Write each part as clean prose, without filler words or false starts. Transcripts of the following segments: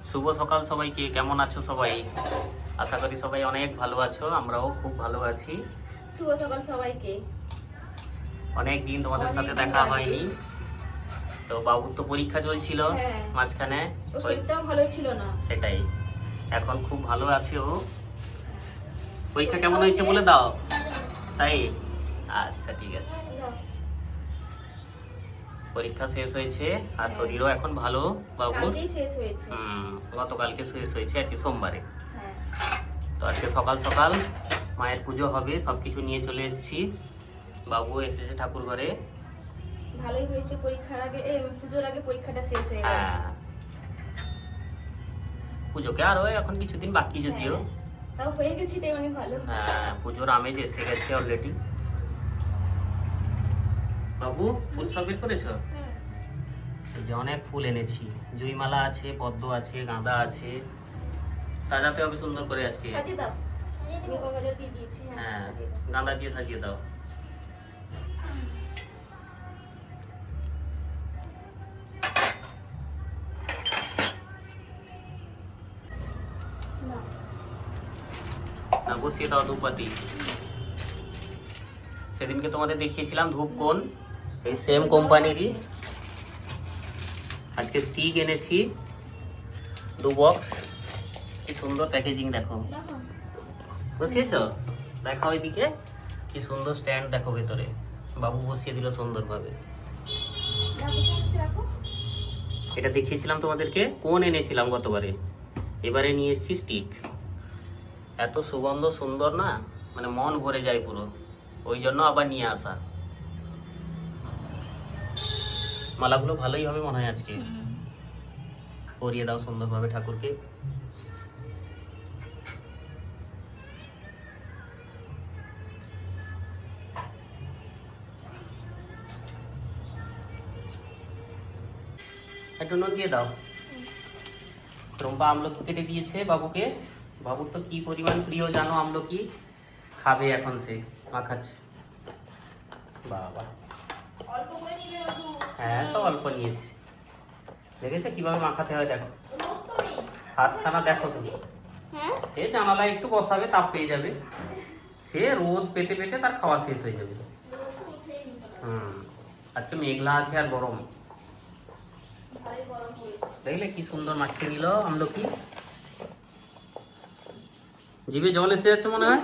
শুভ সকাল সবাইকে। কেমন আছো সবাই? আশা করি সবাই অনেক ভালো আছো, আমরাও খুব ভালো আছি। শুভ সকাল সবাইকে। অনেক দিন তোমাদের সাথে দেখা হয়নি। তো বাবুর তো পরীক্ষা চলছিল মাঝখানে, ওর শরীরটাও ভালো ছিল না। সেটাই। এখন খুব ভালো আছে ও। পরীক্ষা কেমন হয়েছে বলে দাও। তাই? আচ্ছা, ঠিক আছে। পরীক্ষা শেষ হয়েছে আর শরীরও এখন ভালো বাবুর। কালকেই শেষ হয়েছে। গতকালকে শেষ হয়েছে আর কি, সোমবারে। হ্যাঁ। তো আজকে সকাল সকাল মায়ের পুজো হবে, সবকিছু নিয়ে চলে এসেছি। বাবু এসেছে ঠাকুর ঘরে। ভালোই হয়েছে, পরীক্ষার আগে পুজোর আগে পরীক্ষাটা শেষ হয়ে গেছে। পুজোকে আরো এখন কিছুদিন বাকি যদিও। তাও হয়ে গেছে, এটাই অনেক ভালো। হ্যাঁ, পুজোর আমেজ এসে গেছে অলরেডি। বাবু ফুল সব বের করেছো? যে অনেক ফুল এনেছি, জুইমালা আছে, পদ্ম আছে, গাঁদা আছে। সাজাতে হবে সুন্দর করে আজকে। সাজিয়ে দাও। আমি গঙ্গাজল দিয়ে দিয়েছি। হ্যাঁ, গাঁদা দিয়ে সাজিয়ে দাও। না, বসিয়ে দাও ধূপবাতি। সেদিনকে তোমাদের দেখিয়েছিলাম ধূপকোণ, এই সেম কোম্পানিরই। আজকে স্টিক এনেছি 2 বক্স। কি সুন্দর প্যাকেজিং দেখো। বসিয়েছো? দেখো ওইদিকে কি সুন্দর স্ট্যান্ড দেখো ভেতরে। বাবু বসিয়ে দিল সুন্দরভাবে। এটা দেখিয়েছিলাম তোমাদেরকে, কোন এনেছিলাম গতবারে। এবারে নিয়ে এসেছি স্টিক। এত সুগন্ধ সুন্দর না, মানে মন ভরে যায় পুরো। ওই জন্য আবার নিয়ে আসা। মালাগুলো ভালোই হবে মনে হয় আজকে। পরিয়ে দাও সুন্দরভাবে ঠাকুরকে। একটু নুন দিয়ে দাও। রম্পা আমলকি কেটে দিয়েছে বাবুকে। বাবুর তো কি পরিমাণ প্রিয় জানো আমলকি। খাবে এখন সে, মাখাচ্ছে। বাবা, অল্প করে নিবে বাবু। হ্যাঁ, সব অল্প নিয়েছি। দেখেছো কিভাবে মাখাতে হয়? দেখো হাতখানা দেখো শুধু। এ জানালায় একটু বসাবে, তাপ পেয়ে যাবে। সে রোদ পেতে পেতে তার খাওয়া শেষ হয়ে যাবে। আজকে মেঘলা আছে আর গরম। দেখলে কি সুন্দর মাখিয়ে দিল আমলকি। জিভে জল এসে যাচ্ছে মনে হয়।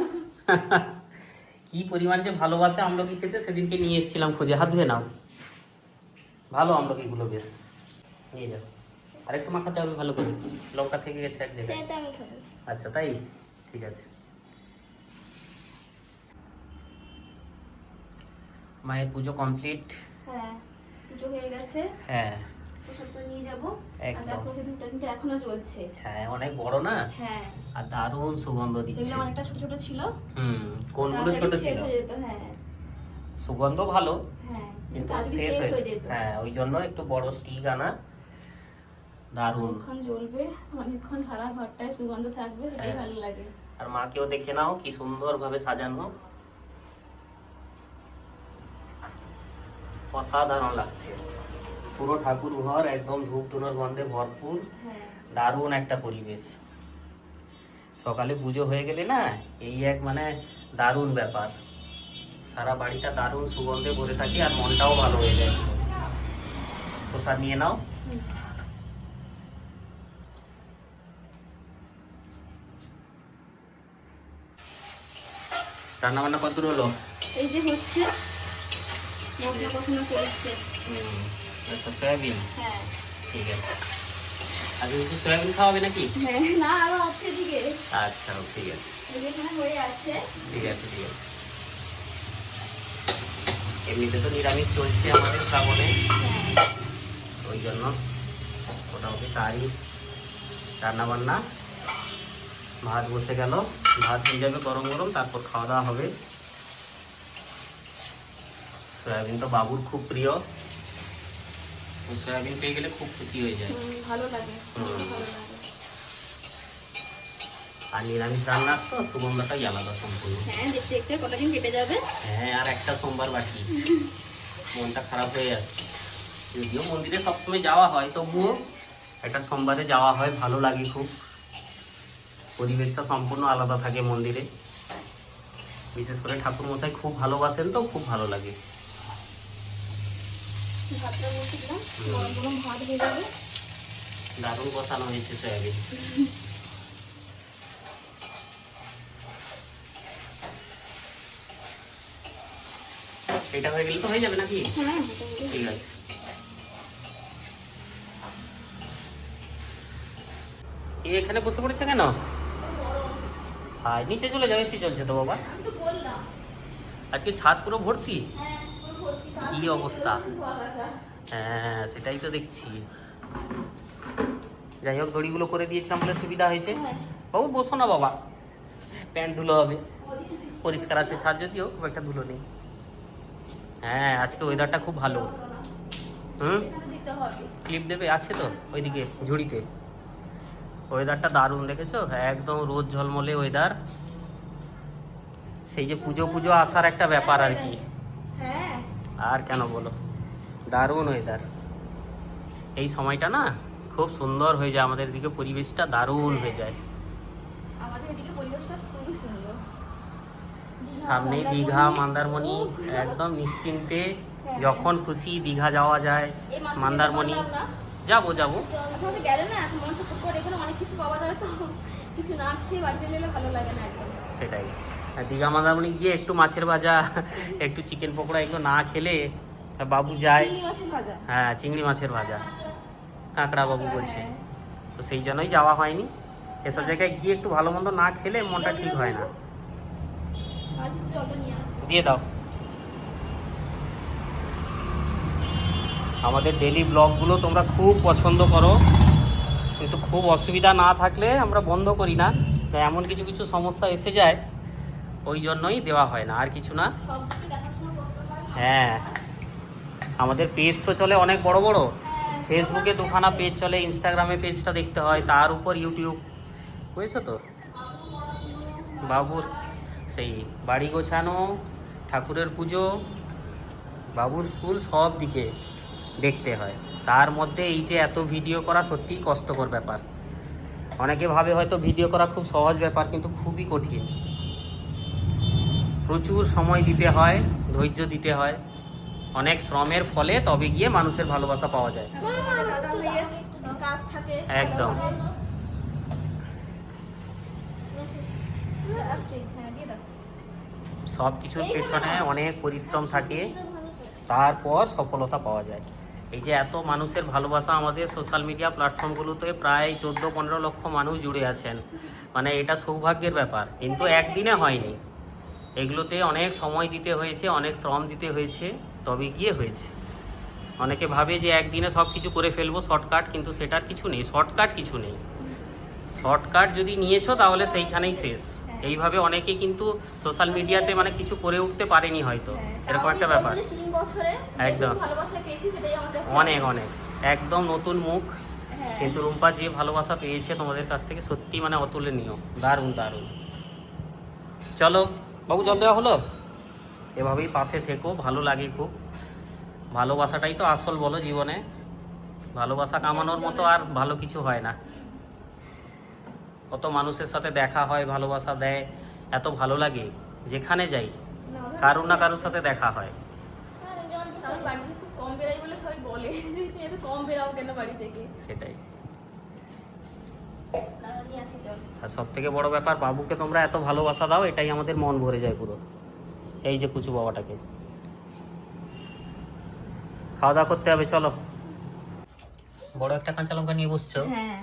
কি পরিমাণ যে ভালোবাসে আমলকি খেতে, সেদিনকে নিয়ে এসেছিলাম খুঁজে। হাত ধুয়ে নাও। ভালো আমলকিগুলো, বেশ। নিয়ে যাও। আরেকটু মাখাতে হবে ভালো করে, লঙ্কা থেকে গেছে এক জায়গায়। আচ্ছা, তাই? ঠিক আছে। মায়ের পুজো কমপ্লিট। হ্যাঁ, পুজো হয়ে গেছে। হ্যাঁ, প্রসাদটা নিয়ে যাব। একদম। দেখো সেদিনটা কিন্তু এখনো চলছে। হ্যাঁ, অনেক বড় না? হ্যাঁ। আর দারুণ সুগন্ধ দিচ্ছে। সেগুলো অনেকটা ছোট ছোট ছিল। কোনগুলো ছোট ছিল? হ্যাঁ। সুগন্ধ ভালো, হ্যাঁ, কিন্তু আজকে শেষ শেষ হয়ে হয়ে যেত। হ্যাঁ, ওই জন্য একটু বড় স্টিক আনা। দারুণ। অনেকক্ষণ জ্বলবে, অনেকক্ষণ সারা ঘরটায় সুগন্ধ থাকবে, এটাই হ্যাঁ। ভালো লাগে। আর মাকেও দেখে নাও কি সুন্দর ভাবে সাজানো। অসাধারণ লাগছে। পুরো ঠাকুর ঘর একদম ধূপ ধুনোর গন্ধে ভরপুর। হ্যাঁ। দারুণ একটা পরিবেশ। সকালে পুজো হয়ে গেলে না, এই এক মানে দারুণ ব্যাপার। সারা বাড়িটা দারুণ সুগন্ধে ভরে থাকে আর মনটাও ভালো হয়ে যায়। প্রসাদ নিয়ে নাও। রান্না বান্না কতদূর হলো? এই যে হচ্ছে, মশলা কখনো চলছে। আচ্ছা, সয়াবিন। হ্যাঁ। ঠিক আছে। আজকে একটু সয়াবিন খাওয়াবে নাকি? হ্যাঁ, না আরো আছে দিকে। আচ্ছা, ঠিক আছে। এই যে এখানে হয়ে আছে। ঠিক আছে, ঠিক আছে। এমনিতে তো নিরামিষ চলছে আমাদের শ্রাবণে, ওই জন্য মোটামুটি তারই রান্না বান্না। ভাত বসে গেল, ভাত হয়ে যাবে গরম গরম, তারপর খাওয়া দাওয়া হবে। সয়াবিন তো বাবুর খুব প্রিয়, সয়াবিন পেয়ে গেলে খুব খুশি হয়ে যায়। ভালো লাগে, ভালো লাগে। আর নিরামিষ রান্নার তো সুগন্ধটাই আলাদা সম্পূর্ণ। হ্যাঁ, দেখতে দেখতে কটা দিন কেটে যাবে। হ্যাঁ, আর একটা সোমবার বাকি। মনটা খারাপ হয়ে যাচ্ছে। যদিও মন্দিরে সবসময় যাওয়া হয়, তবুও একটা সোমবারে যাওয়া হয়, ভালো লাগে খুব, পরিবেশটা সম্পূর্ণ আলাদা থাকে মন্দিরে। বিশেষ করে ঠাকুর মশাই খুব ভালোবাসেন তো, খুব ভালো লাগে। ভাতটা বসে দিলাম, গরম গরম ভাত হয়ে যাবে। দারুণ বসানো হয়েছে সয়াবিন। এটা হয়ে গেলে তো হয়ে যাবে নাকি? হ্যাঁ, ঠিক আছে। এখানে বসে পড়েছে কেন? আর নিচে চলে যাও, এসি চলছে তো বাবা। আমি তো বললাম। আজকে ছাদ পুরো ভর্তি, হ্যাঁ, পুরো ভর্তি কাজ কি অবস্থা। ধোয়া কাচা। হ্যাঁ সেটাই তো দেখছি। যাই হোক, দড়িগুলো করে দিয়েছিলাম বলে সুবিধা হয়েছে। হ্যাঁ। বাবু বসো না বাবা, প্যান্ট ধুলো হবে। পরিষ্কার আছে ছাদ, যদিও খুব একটা ধুলো নেই। হ্যাঁ আজকে ওয়েদারটা খুব ভালো। এখানে দিতে হবে। ক্লিপ দেবে আছে তো ওইদিকে ঝুড়িতে। ওয়েদারটা দারুণ, দেখেছো? একদম রোদ ঝলমলে ওয়েদার। সেই যে পুজো পুজো আসার একটা ব্যাপার আর কি। হ্যাঁ, আর কেন বলো, দারুণ ওয়েদার। এই সময়টা না খুব সুন্দর হয়ে যায়, আমাদের দিকে পরিবেশটা দারুণ হয়ে যায়। আমাদের এদিকে পরিবেশটা খুবই সুন্দর। সামনে দীঘা, মন্দারমণি, একদম নিশ্চিন্তে যখন খুশি দীঘা যাওয়া যায়। এই মাসে মন্দারমণি বললাম না, যাবো যাবো। আসলে গেলে না এখন মনে হচ্ছে করে এখানে অনেক কিছু পাওয়া যাবে, তো কিছু না খেয়ে বাড়িতে নিলে ভালো লাগে না একদম। সেটাই, আর দীঘা মন্দারমণি গিয়ে একটু মাছের ভাজা, একটু চিকেন পকোড়া, এগুলো না খেলে বাবু যায়। চিংড়ি মাছের ভাজা। হ্যাঁ চিংড়ি মাছের ভাজা, কাঁকড়া বাবু বলছে। তো সেই জন্যই যাওয়া হয়নি। এসব জায়গায় গিয়ে একটু ভালো মন্দ না খেলে মনটা ঠিক হয় না। বালতিতে জলটা নিয়ে আসতে। দিয়ে দাও। আমাদের ডেলি ব্লগগুলো তোমরা খুব পছন্দ করো, কিন্তু খুব অসুবিধা না থাকলে আমরা বন্ধ করি না। তো এমন কিছু কিছু সমস্যা এসে যায়, ওই জন্যই দেওয়া হয় না, আর কিছু না। সব দিকে দেখাশোনা করতে হয়। হ্যাঁ আমাদের পেজ তো চলে অনেক বড় বড়। হ্যাঁ, ফেসবুকে দুখানা পেজ চলে, ইনস্টাগ্রামে পেজটা দেখতে হয়, তার উপর ইউটিউব, বুঝেছো তো? বাবুর সেই বাড়ি গোছানো, ঠাকুরের পুজো, বাবুর স্কুল, সব দিকে দেখতে হয়। তার মধ্যে এই যে এত ভিডিও করা সত্যিই কষ্টকর ব্যাপার। অনেকে ভাবে হয়তো ভিডিও করা খুব সহজ ব্যাপার, কিন্তু খুবই কঠিন। প্রচুর সময় দিতে হয়, ধৈর্য দিতে হয়, অনেক শ্রমের ফলে তবে গিয়ে মানুষের ভালোবাসা পাওয়া যায়। আমাদের দাদা ভাইয়ের কাজ থাকে। একদম। আস্তে, হ্যাঁ, দিয়ে দাও। সব কিছুর পেছনে অনেক পরিশ্রম থাকে, তারপর সফলতা পাওয়া যায়। এই যে এত মানুষের ভালোবাসা, আমাদের সোশ্যাল মিডিয়া প্ল্যাটফর্মগুলোতে প্রায় 14-15 লক্ষ মানুষ জুড়ে আছেন। মানে এটা সৌভাগ্যের ব্যাপার, কিন্তু একদিনে হয়নি। এগুলোতে অনেক সময় দিতে হয়েছে, অনেক শ্রম দিতে হয়েছে, তবে গিয়ে হয়েছে। অনেকে ভাবে যে একদিনে সব কিছু করে ফেলবো শর্টকাট, কিন্তু সেটার কিছু নেই, শর্টকাট কিছু নেই। শর্টকাট যদি নিয়েছো তাহলে সেইখানেই শেষ। এইভাবে অনেকে কিন্তু সোশ্যাল মিডিয়াতে মানে কিছু করে উঠতে পারেনি হয়তো, এরকম একটা ব্যাপার। 3 বছরে একদম। যেটুকু ভালোবাসা পেয়েছি সেটাই আমার কাছে অনেক অনেক, একদম নতুন মুখ। হ্যাঁ। কিন্তু রুম্পা যে ভালোবাসা পেয়েছে তোমাদের কাছ থেকে, সত্যি মানে অতুলনীয়, দারুণ দারুণ। চলো বাবু, জল দেওয়া হলো। এভাবেই পাশে থেকো, ভালো লাগে খুব। ভালোবাসাটাই তো আসল বলো জীবনে। ভালোবাসা কামানোর মতো আর ভালো কিছু হয় না। কত মানুষের সাথে দেখা হয়, ভালোবাসা দেয়, এত ভালো লাগে। যেখানে যাই কারুর না কারুর সাথে দেখা হয়। আমি বাড়ি থেকে খুব কম বেরাই বলে সবাই বলে এত কম বেরাও কেন বাড়ি থেকে। সেটাই। দাঁড়া, নিয়ে আসি জল। আর সব থেকে বড় ব্যাপার, বাবুকে তোমরা এত ভালোবাসা দাও, এটাই আমাদের মন ভরে যায় পুরো। এই যে কুচু বাবাটাকে। খাওয়া দাওয়া করতে হবে, চলো। বড় একটা কাঁচা লঙ্কা নিয়ে বসছো। হ্যাঁ,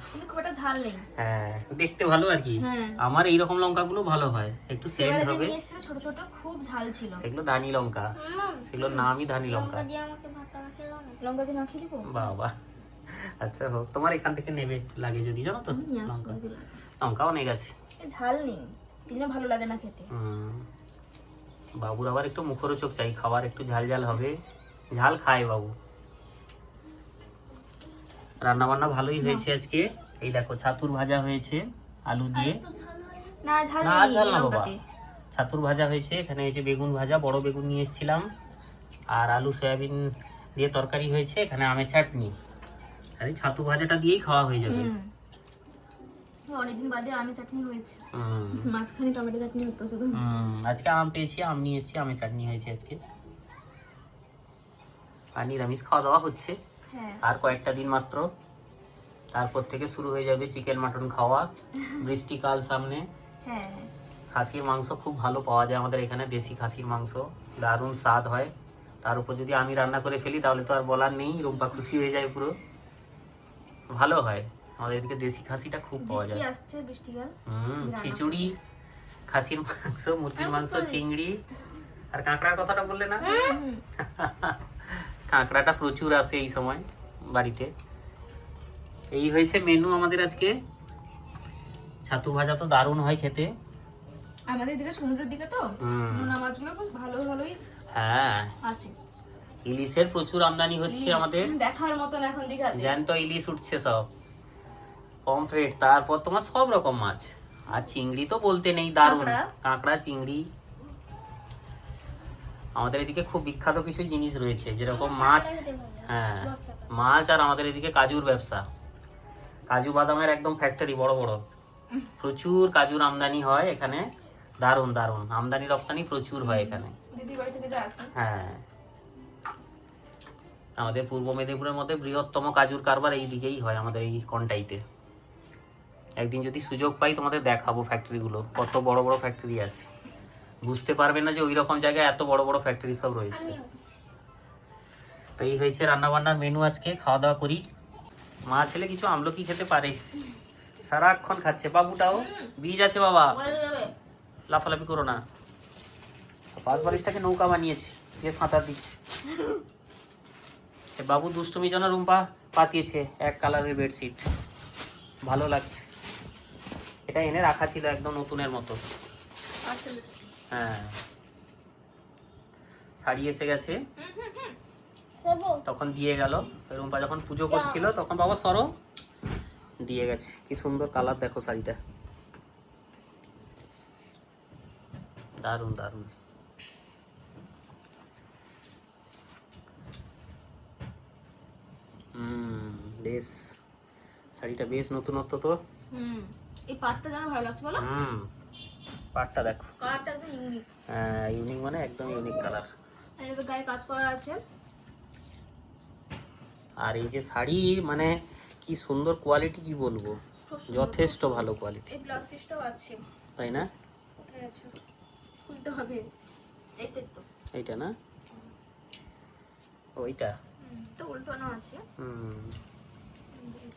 কিন্তু খুব একটা ঝাল নেই। হ্যাঁ দেখতে ভালো আর কি। হ্যাঁ। আমার এইরকম লঙ্কাগুলো ভালো হয়, একটু সেন্ট এবারে যে হবে। নিয়ে এসেছিল ছোট ছোট, খুব ঝাল ছিল। সেগুলো ধানি লঙ্কা, সেগুলোর নামই ধানি লঙ্কা। লঙ্কা দিয়ে মাখিয়ে দিব। বাবা আচ্ছা হোক, তোমার এখান থেকে নেবে লাগে যদি, জানো তো। নিয়ে আসবো, লঙ্কা, দিলাম। লঙ্কা অনেক আছে। ঝাল নেই, এই জন্য ভালো লাগে না খেতে। বাবুর আবার একটু মুখরোচক চাই, খাবার একটু ঝাল ঝাল হবে। ঝাল খায় বাবু। রান্না বান্না ভালোই হয়েছে আজকে। এই দেখো ছাতুর ভাজা হয়েছে আলু দিয়ে। না ঝাল না নেই ঝাল না বাবা, লঙ্কাতে। ছাতুর ভাজা হয়েছে। এখানে হয়েছে বেগুন ভাজা, বড় বেগুন নিয়ে এসেছিলাম। আর আলু সয়াবিন দিয়ে তরকারি হয়েছে। এখানে আমের চাটনি। আর এই ছাতু ভাজাটা দিয়েই খাওয়া হয়ে যাবে। অনেকদিন বাদে আমি চাটনি হয়েছে, হুম মাঝখানে টমেটো চাটনি হতো শুধু। আজকে আম পেয়েছি, আম নিয়ে এসেছি, আমের চাটনি হয়েছে আজকে। আর নিরামিষ খাওয়া দাওয়া হচ্ছে হ্যাঁ আর কয়েকটা দিন মাত্র, তারপর থেকে শুরু হয়ে যাবে চিকেন মাটন খাওয়া। বৃষ্টিকাল সামনে। হ্যাঁ খাসির মাংস খুব ভালো পাওয়া যায় আমাদের এখানে, দেশি খাসির মাংস দারুণ স্বাদ হয়। তার উপর যদি আমি রান্না করে ফেলি তাহলে তো আর বলার নেই, রুম্পা খুশি হয়ে যায় পুরো, ভালো হয়। আমাদের এদিকে দেশি খাসিটা খুব পাওয়া বৃষ্টি যায়। আসছে, বৃষ্টিকাল। খিচুড়ি, খাসির মাংস, মুরগির মাংস, চিংড়ি। আর কাঁকড়ার কথাটা বললে না? কাঁকড়াটা প্রচুর আসে এই সময় বাড়িতে। এই হয়েছে মেনু আমাদের আজকে। ছাতু ভাজা তো দারুণ হয় খেতে। আমাদের দিকে সমুদ্রের দিকে তো নোনা মাছগুলো বেশ ভালোই হ্যাঁ, আসে। ইলিশের প্রচুর আমদানি হচ্ছে ইলিশ আমাদের। দেখার মতন এখন দিঘাতে। জ্যান্ত ইলিশ উঠছে সব, পমফ্রেট, তারপর তোমার সব রকম মাছ। আর চিংড়ি তো বলতে নেই, দারুণ। কাঁকড়া। কাঁকড়া, চিংড়ি। আমাদের এদিকে খুব বিখ্যাত কিছু জিনিস রয়েছে, যেরকম মাছ। হ্যাঁ, মাছ। আর আমাদের এদিকে কাজুর ব্যবসা, কাজু বাদামের একদম ফ্যাক্টরি, বড় বড়। প্রচুর কাজুর আমদানি হয় এখানে, দারুণ দারুণ। আমদানি রপ্তানি প্রচুর হয় এখানে। দিদি বাড়ি থেকে আসে। হ্যাঁ, আমাদের পূর্ব মেদিনীপুরের মধ্যে বৃহত্তম কাজুর কারবার এই দিকেই হয়, আমাদের এই কন্টাইতে। একদিন যদি সুযোগ পাই তোমাদের দেখাবো ফ্যাক্টরিগুলো, কত বড় বড় ফ্যাক্টরি আছে। বুঝতে পারবে না যে ওই রকম জায়গায় এত বড় বড় ফ্যাক্টরি সব রয়েছে। তো এই হয়েছে রান্নাবান্নার মেনু আজকে। খাওয়া দাওয়া করি। মা ছেলে কিছু আমলকি খেতে পারে, সারাক্ষণ খাচ্ছে। বাবুটাও বীজ আছে বাবা, লাফালাফি করো না। পাঁচ বারিশটাকে নৌকা বানিয়েছে, দিয়ে সাঁতার দিচ্ছে। বাবু দুষ্টুমি জন্য রুম্পা পাতিয়েছে এক কালারের বেডশিট, ভালো লাগছে। এটা এনে রাখা ছিল একদম নতুনের মতো। হ্যাঁ, শাড়ি এসে গেছে, তখন দিয়ে গেল। রুম্পা যখন পুজো করছিল তখন বাবা সরো দিয়ে গেছে। কি সুন্দর কালার দেখো শাড়িটা, দারুণ দারুণ। বেশ, শাড়িটা বেশ নতুনত্ব তো। এই পাটটা যেন ভালো লাগছে বলো। পাটটা দেখো, কালারটা একদম ইউনিক। হ্যাঁ, ইউনিক মানে একদম ইউনিক কালার। এবার গায়ে কাজ করা আছে। আর এই যে শাড়ি, মানে কি সুন্দর কোয়ালিটি, কি বলবো, যথেষ্ট ভালো কোয়ালিটি। এই ব্লাউজ পিসটাও আছে, তাই না? কোথায় আছে? খুলতে হবে। এইটাই তো। এইটা না, ওইটা তো উল্টানো আছে।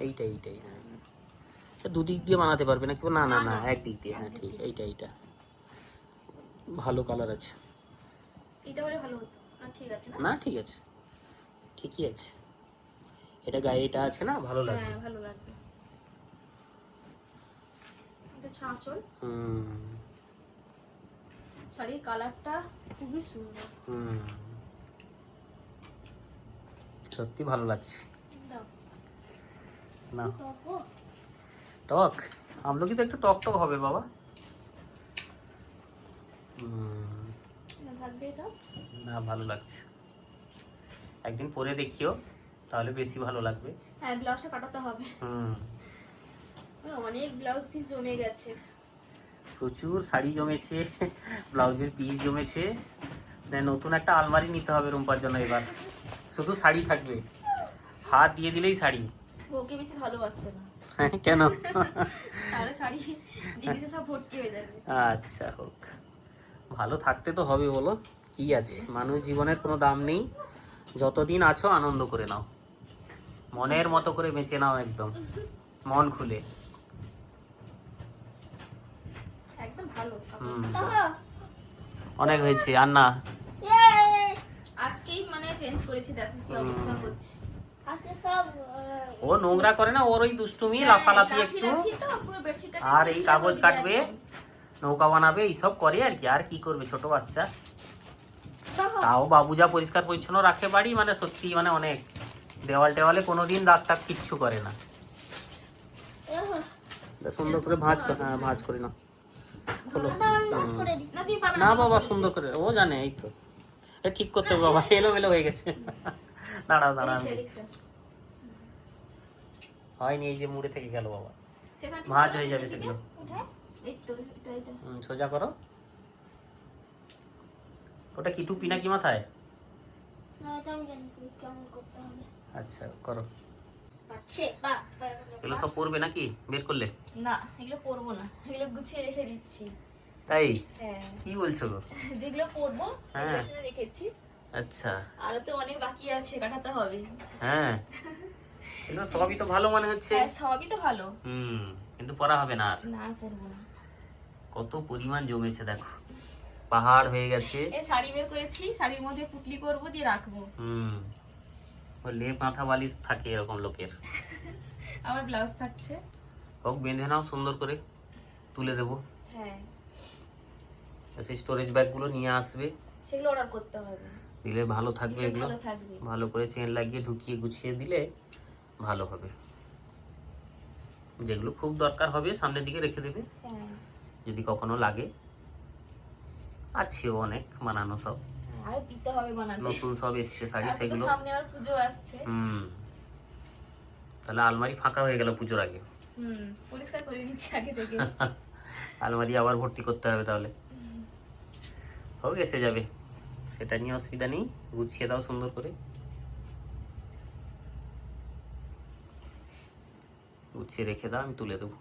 এইটাই হ্যাঁ। দুদিক দিয়ে বানাতে পারবে না কি? না না না, একদিক দিয়ে। হ্যাঁ ঠিক, এইটা ভালো কালার আছে। এটা হলে ভালো হতো। আর ঠিক আছে না? না ঠিক আছে, ঠিকই আছে। এটা গায়ে এটা আছে না, ভালো লাগবে। হ্যাঁ ভালো লাগবে। এটা ছাঁচল। শাড়ির কালারটা খুবই সুন্দর। সত্যি ভালো লাগছে। দাও। না টক, আমলকি তো একটু টক টক হবে বাবা। থাকবে এটা। না ভালো লাগছে, একদিন পরে দেখিও, তাহলে বেশি ভালো লাগবে। হ্যাঁ, ব্লাউজটা কাটাতে হবে। অনেক ব্লাউজ পিস জমে গেছে, প্রচুর শাড়ি জমেছে, ব্লাউজের পিস জমেছে। নতুন একটা আলমারি নিতে হবে রুম্পার জন্য এবার, শুধু শাড়ি থাকবে, হাত দিয়ে দিলেই শাড়ি। ওকে বেশি ভালোবাসবে না। কেন? তাহলে শাড়ি জিনিসে সব ভর্তি হয়ে যাবে। আচ্ছা হোক, ভালো থাকতে তো হবে বলো, কি আছে, মানুষ জীবনের কোনো দাম নেই। যতদিন আছো আনন্দ করে নাও, মনের মতো করে বেঁচে নাও, একদম মন খুলে। একদম ভালো। অনেক হয়েছে আর না, আজকেই মানে চেঞ্জ করেছি, দেখো কি অবস্থা হচ্ছে। আজকে সব ও নোংরা করে না, ওর ওই দুষ্টুমি, লাফালাফি একটু, আর এই কাগজ কাটবে, নৌকা বানাবে, এইসব করে আর কি। আর কি করবে ছোট বাচ্চা। তাও বাবু যা পরিষ্কার পরিচ্ছন্ন রাখে বাড়ি, মানে সত্যি, মানে অনেক। দেওয়াল টেওয়ালে কোনোদিন দাগ টাগ কিচ্ছু করে না। সুন্দর করে ভাঁজ করে, হ্যাঁ ভাঁজ করে না, খোলো। না বাবা সুন্দর করে, ও জানে, এই তো ঠিক করতে হবে বাবা, এলোমেলো হয়ে গেছে। দাঁড়াও আমি দিচ্ছি। হয়নি, এই যে মুড়ে থেকে গেল বাবা। সেখানে ঠিক ভাঁজ করে হয়ে যাবে নিচে সেগুলো। থেকে উঠায়। এই তো এটা সোজা করো। ওটা কি টুপি নাকি মাথায়? না, এটা আমি জানি কেমন করতে হবে। আচ্ছা করো। পাচ্ছে বা এগুলো সব পরবে নাকি বের করলে? না, এগুলো পরবো না, এগুলো গুছিয়ে রেখে দিচ্ছি। তাই? হ্যাঁ, কি বলছো গো? যেগুলো পরবো হ্যাঁ। সেগুলো এখানে রেখেছি। আচ্ছা। আরো তো অনেক বাকি আছে, কাটাতে হবে। হ্যাঁ, এগুলো সবই তো ভালো মনে হচ্ছে। হ্যাঁ, সবই তো ভালো। কিন্তু পরা হবে না আর। না, পরবো না। কত পরিমাণ জমেছে দেখো, পাহাড় হয়ে গেছে। এই শাড়ি বের করেছি, শাড়ির মধ্যে পুটলি করবো, দিয়ে রাখবো। ওই লেপ মাথা বালিশ থাকে এরকম লোকের। আমার ব্লাউজ থাকছে। হোক, বেঁধে নাও সুন্দর করে, তুলে দেবো। হ্যাঁ, সেই স্টোরেজ ব্যাগগুলো নিয়ে আসবে, সেগুলো অর্ডার করতে হবে। দিলে ভালো থাকবে। দিলে এগুলো ভালো থাকবে। ভালো করে চেন লাগিয়ে ঢুকিয়ে গুছিয়ে দিলে ভালো হবে। যেগুলো খুব দরকার হবে সামনের দিকে রেখে দেবে, হ্যাঁ, যদি কখনো লাগে। আছেও অনেক বানানো সব, আর দিতে হবে বানাতে। নতুন সব এসছে শাড়ি তারপর তো সেগুলো। সামনে আবার পুজো আসছে। তাহলে আলমারি ফাঁকা হয়ে গেল পুজোর আগে। পরিষ্কার করে নিচ্ছি আগে থেকে। আলমারি আবার ভর্তি করতে হবে তাহলে। হোক, এসে যাবে, সেটা নিয়ে অসুবিধা নেই। গুছিয়ে দাও সুন্দর করে, গুছিয়ে রেখে দাও, আমি তুলে দেবো।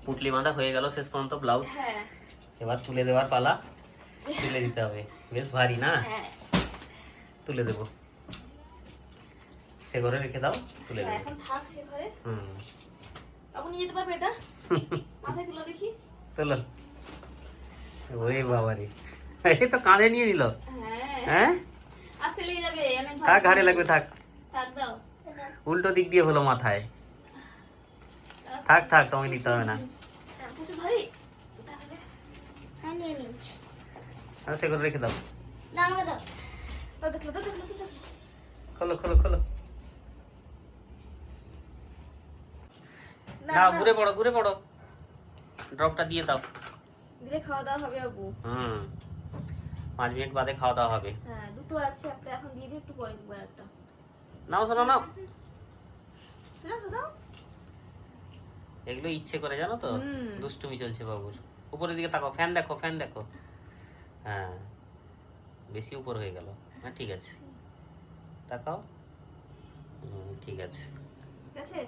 পুটলি বাঁধা হয়ে গেল শেষ পর্যন্ত ব্লাউজ। হ্যাঁ, এবার তুলে দেওয়ার পালা। তুলে দিতে হবে, বেশ ভারী না? হ্যাঁ, তুলে দেবো, সে ঘরে রেখে দাও, তুলে হ্যাঁ, দেবো। এখন থাকছে ঘরে। আপনি নিয়ে যেতে পারবে এটা? মাথায় তুলো দেখি। চলো। ওরে বাবা রে, এই তো কাঁধে নিয়ে নিল। হ্যাঁ, হ্যাঁ, আস্তে লেগে যাবে, অনেক থাক, ঘাড়ে লাগবে, থাক। থাক দাও। উল্টো দিক দিয়ে হলো মাথায়। থাক থাক, তোমায় নিতে হবে না। কিছু ভারী তাহলে। হ্যাঁ, নিয়ে নিচ্ছি। সে করে রেখে দাও। না, আমাকে দাও। দরজা খোলো, দরজা খোলো, দরজা খোলো। খোলো খোলো খোলো। না, ঘুরে পড়ো, ঘুরে পড়ো। ড্রপটা দিয়ে দাও। দিলে খাওয়া দাওয়া হবে আপু। 5 মিনিট বাদে খাওয়া দাওয়া হবে। হ্যাঁ, দুটো আছে, একটা এখন দিয়ে দিই, একটু পরে দেবো একটা। নাও শোনো, নাও। না, দাও। এগুলো ইচ্ছে করে, জানো তো, দুষ্টুমি চলছে বাবুর। উপরের দিকে তাকাও, ফ্যান দেখো, ফ্যান দেখো। হ্যাঁ, বেশি উপর হয়ে গেল। হ্যাঁ, ঠিক আছে, তাকাও। ঠিক আছে, ঠিক আছে।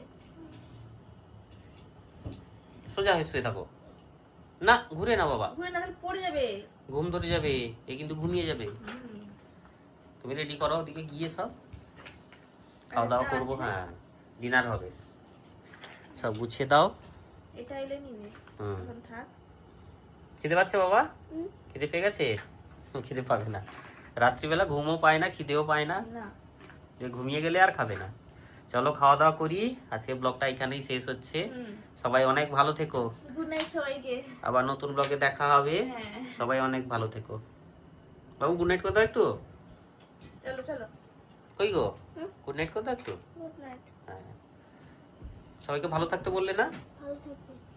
সোজা হয়ে শুয়ে থাকো। না, ঘুরে না বাবা, ঘুরে না, তাহলে পড়ে যাবে। ঘুম ধরে যাবে, এ কিন্তু ঘুমিয়ে যাবে। তুমি রেডি করো, ওদিকে গিয়ে সব খাওয়া দাওয়া করবো। হ্যাঁ, ডিনার হবে, সব গুছিয়ে দাও। এটা এলে নিবে। এখন থাক। খিদে পাচ্ছে বাবা? খিদে পেয়ে গেছে? খিদে পাবে না, রাত্রিবেলা ঘুমও পায় না, খিদেও পায় না, না, যে ঘুমিয়ে গেলে আর খাবে না। চলো খাওয়া দাওয়া করি, আজকে ব্লগটা এখানেই শেষ হচ্ছে। সবাই অনেক ভালো থেকো, গুড নাইট সবাইকে। আবার নতুন ব্লগে দেখা হবে। হ্যাঁ, সবাই অনেক ভালো থেকো। বাবু গুড নাইট করে দাও একটু। চলো চলো। কই গো, গুড নাইট করে দাও একটু। Good night. হ্যাঁ, সবাইকে ভালো থাকতে বললে না? ভালো থাকো।